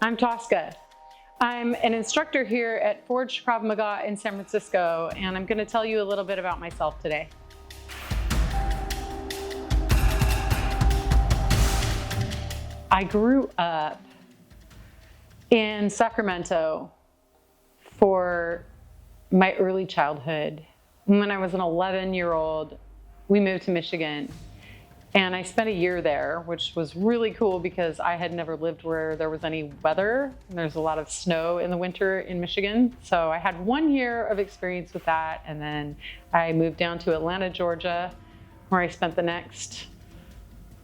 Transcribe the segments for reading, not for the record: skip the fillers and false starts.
I'm Tosca. I'm an instructor here at Forge Krav Maga in San Francisco, and I'm going to tell you a little bit about myself today. I grew up in Sacramento for my early childhood. When I was an 11-year-old, we moved to Michigan. And I spent a year there, which was really cool because I had never lived where there was any weather. There's a lot of snow in the winter in Michigan. So I had 1 year of experience with that. And then I moved down to Atlanta, Georgia, where I spent the next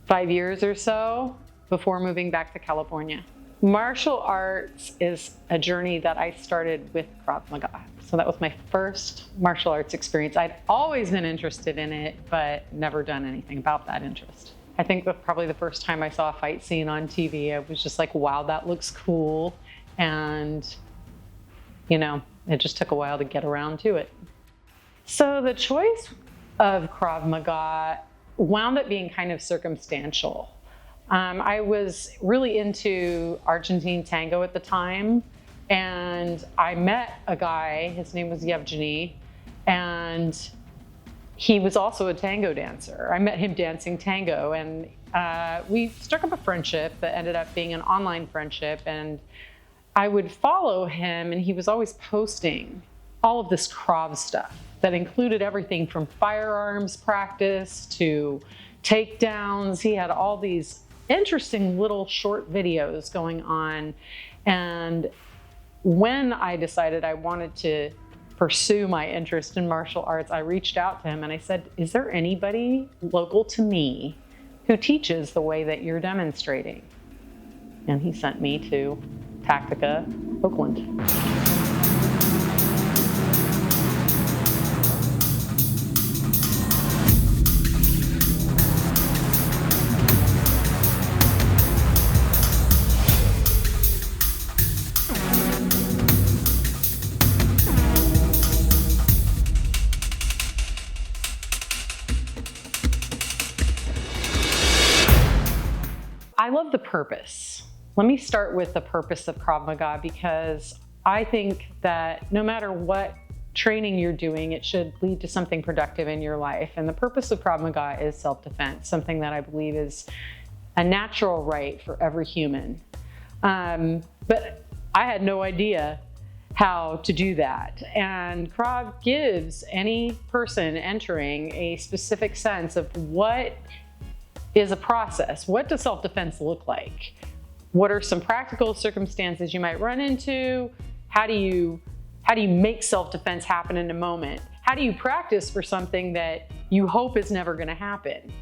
5 years or so before moving back to California. Martial arts is a journey that I started with Krav Maga. So that was my first martial arts experience. I'd always been interested in it, but never done anything about that interest. I think that probably the first time I saw a fight scene on TV, I was just like, wow, that looks cool. And, you know, it just took a while to get around to it. So the choice of Krav Maga wound up being kind of circumstantial. I was really into Argentine tango at the time, and I met a guy, his name was Yevgeny, and he was also a tango dancer. I met him dancing tango, and we struck up a friendship that ended up being an online friendship, and I would follow him, and he was always posting all of this Krav stuff that included everything from firearms practice to takedowns. He had all these interesting little short videos going on. And when I decided I wanted to pursue my interest in martial arts, I reached out to him and I said, is there anybody local to me who teaches the way that you're demonstrating? And he sent me to Tactica, Oakland. I love the purpose. Let me start with the purpose of Krav Maga, because I think that no matter what training you're doing, it should lead to something productive in your life. And the purpose of Krav Maga is self-defense, something that I believe is a natural right for every human. But I had no idea how to do that. And Krav gives any person entering a specific sense of what is a process. What does self-defense look like? What are some practical circumstances you might run into? How do you make self-defense happen in a moment? How do you practice for something that you hope is never going to happen?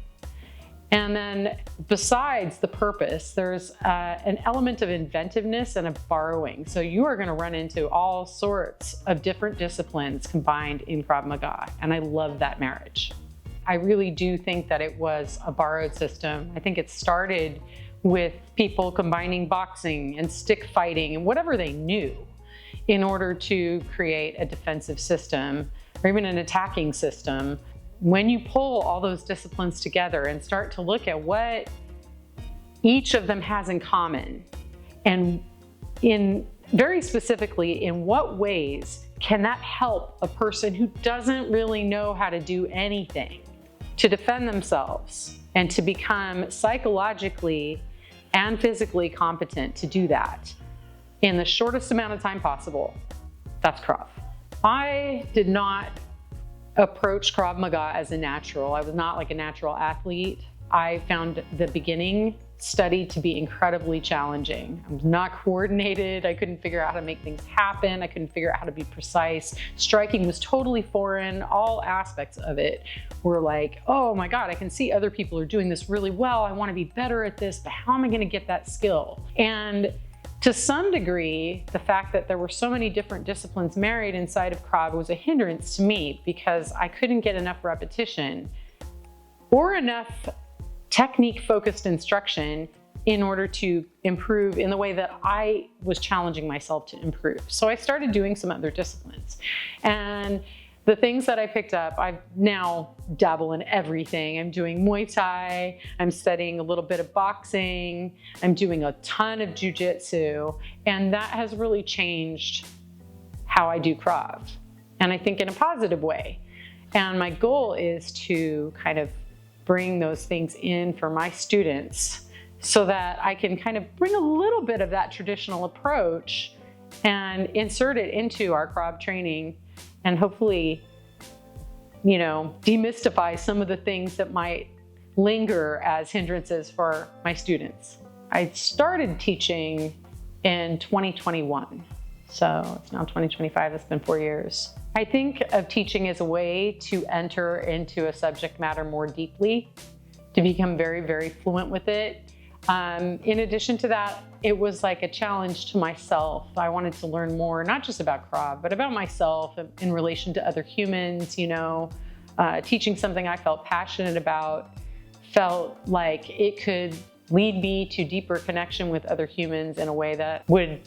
And then besides the purpose, there's an element of inventiveness and of borrowing. So you are going to run into all sorts of different disciplines combined in Krav Maga. And I love that marriage. I really do think that it was a borrowed system. I think it started with people combining boxing and stick fighting and whatever they knew in order to create a defensive system or even an attacking system. When you pull all those disciplines together and start to look at what each of them has in common, and very specifically, in what ways can that help a person who doesn't really know how to do anything to defend themselves and to become psychologically and physically competent to do that in the shortest amount of time possible, that's Krav. I did not approach Krav Maga as a natural. I was not like a natural athlete. I found the beginning study to be incredibly challenging. I was not coordinated. I couldn't figure out how to make things happen. I couldn't figure out how to be precise. Striking was totally foreign. All aspects of it were like, oh my God, I can see other people are doing this really well. I want to be better at this, but how am I going to get that skill? And to some degree, the fact that there were so many different disciplines married inside of Krav was a hindrance to me because I couldn't get enough repetition or enough technique-focused instruction in order to improve in the way that I was challenging myself to improve. So I started doing some other disciplines. And the things that I picked up, I now dabble in everything. I'm doing Muay Thai, I'm studying a little bit of boxing, I'm doing a ton of jiu-jitsu, and that has really changed how I do Krav. And I think in a positive way. And my goal is to kind of bring those things in for my students so that I can kind of bring a little bit of that traditional approach and insert it into our Krav training and hopefully, you know, demystify some of the things that might linger as hindrances for my students. I started teaching in 2021. So it's now 2025, it's been 4 years. I think of teaching as a way to enter into a subject matter more deeply, to become very, very fluent with it. In addition to that, it was like a challenge to myself. I wanted to learn more, not just about Krav, but about myself in relation to other humans, you know, teaching something I felt passionate about, felt like it could lead me to deeper connection with other humans in a way that would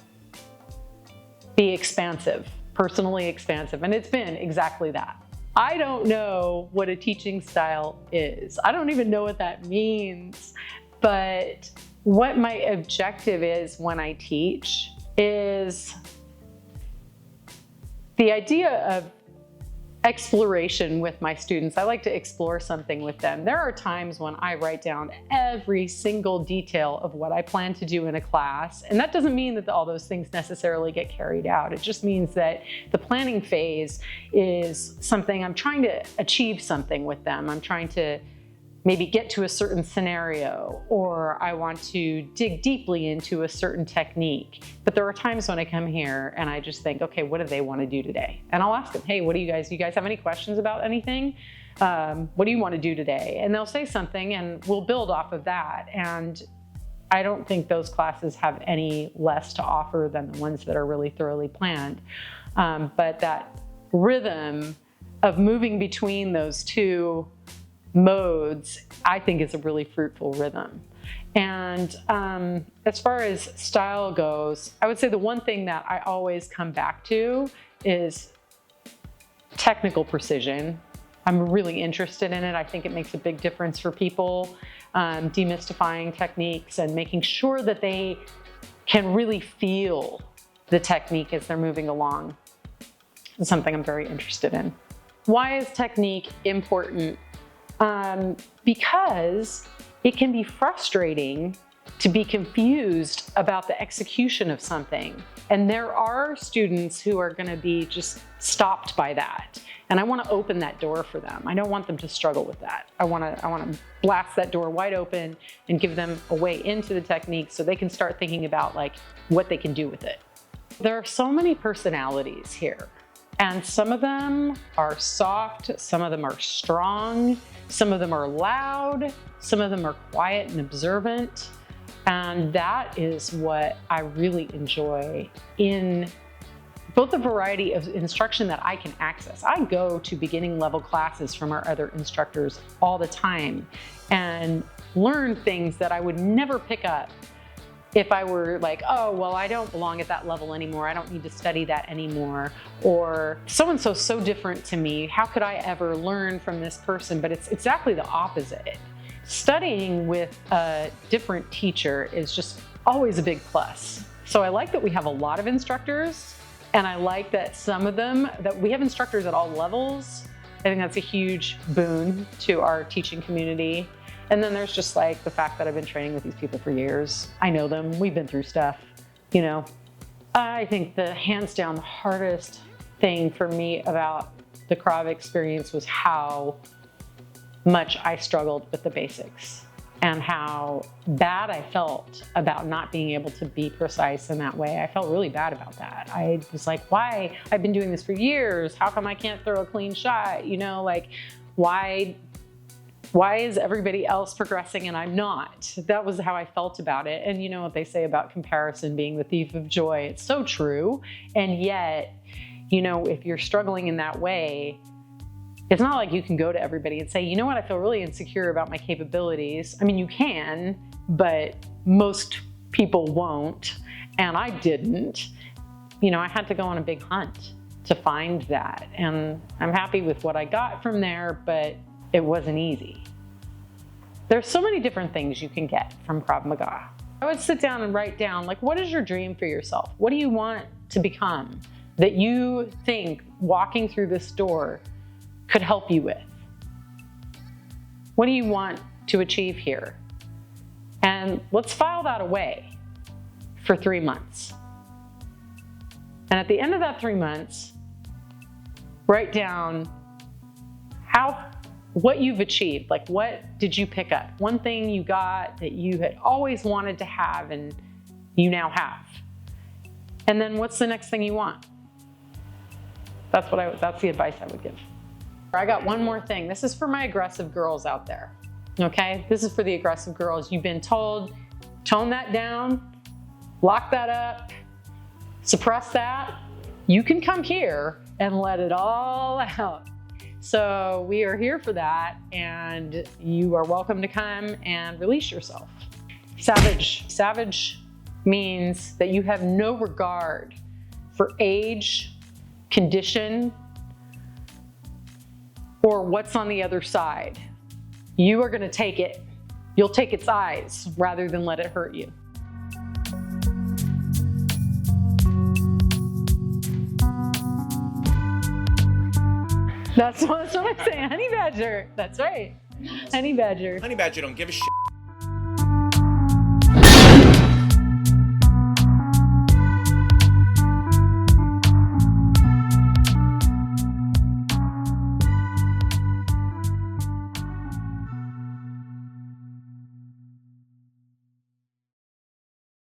be expansive, personally expansive, and it's been exactly that. I don't know what a teaching style is. I don't even know what that means, but what my objective is when I teach is the idea of exploration with my students. I like to explore something with them. There are times when I write down every single detail of what I plan to do in a class, and that doesn't mean that all those things necessarily get carried out. It just means that the planning phase is something I'm trying to achieve something with them. I'm trying to maybe get to a certain scenario, or I want to dig deeply into a certain technique. But there are times when I come here and I just think, okay, what do they want to do today? And I'll ask them, hey, what do you guys have any questions about anything? What do you want to do today? And they'll say something and we'll build off of that. And I don't think those classes have any less to offer than the ones that are really thoroughly planned. But that rhythm of moving between those two modes, I think, is a really fruitful rhythm. And as far as style goes, I would say the one thing that I always come back to is technical precision. I'm really interested in it. I think it makes a big difference for people, demystifying techniques and making sure that they can really feel the technique as they're moving along. It's something I'm very interested in. Why is technique important? Because it can be frustrating to be confused about the execution of something. And there are students who are going to be just stopped by that. And I want to open that door for them. I don't want them to struggle with that. I want to blast that door wide open and give them a way into the technique so they can start thinking about like what they can do with it. There are so many personalities here. And some of them are soft, some of them are strong, some of them are loud, some of them are quiet and observant. And that is what I really enjoy in both the variety of instruction that I can access. I go to beginning level classes from our other instructors all the time and learn things that I would never pick up if I were like, oh, well, I don't belong at that level anymore. I don't need to study that anymore. Or so-and-so's so different to me. How could I ever learn from this person? But it's exactly the opposite. Studying with a different teacher is just always a big plus. So I like that we have a lot of instructors, and I like that some of them, that we have instructors at all levels. I think that's a huge boon to our teaching community. And then there's just like the fact that I've been training with these people for years. I know them, we've been through stuff, you know. I think the hands down the hardest thing for me about the Krav experience was how much I struggled with the basics and how bad I felt about not being able to be precise in that way. I felt really bad about that. I was like, why? I've been doing this for years. How come I can't throw a clean shot? You know, like, why is everybody else progressing and I'm not? That was how I felt about it. And you know what they say about comparison being the thief of joy. It's so true. And yet, you know, if you're struggling in that way, it's not like you can go to everybody and say, you know what, I feel really insecure about my capabilities. I mean, you can, but most people won't. And I didn't. You know, I had to go on a big hunt. to find that. And I'm happy with what I got from there, but it wasn't easy. There's so many different things you can get from Krav Maga. I would sit down and write down, like, what is your dream for yourself? What do you want to become that you think walking through this door could help you with? What do you want to achieve here? And let's file that away for 3 months. And at the end of that 3 months, write down what you've achieved. Like, what did you pick up? One thing you got that you had always wanted to have and you now have. And then what's the next thing you want? That's the advice I would give. I got one more thing. This is for my aggressive girls out there, okay? This is for the aggressive girls. You've been told, tone that down, lock that up, suppress that. You can come here and let it all out. So we are here for that, and you are welcome to come and release yourself. Savage. Savage means that you have no regard for age, condition, or what's on the other side. You are going to take it. You'll take its eyes rather than let it hurt you. That's what I'm saying. Honey badger. That's right. Honey badger. Honey badger don't give a shit.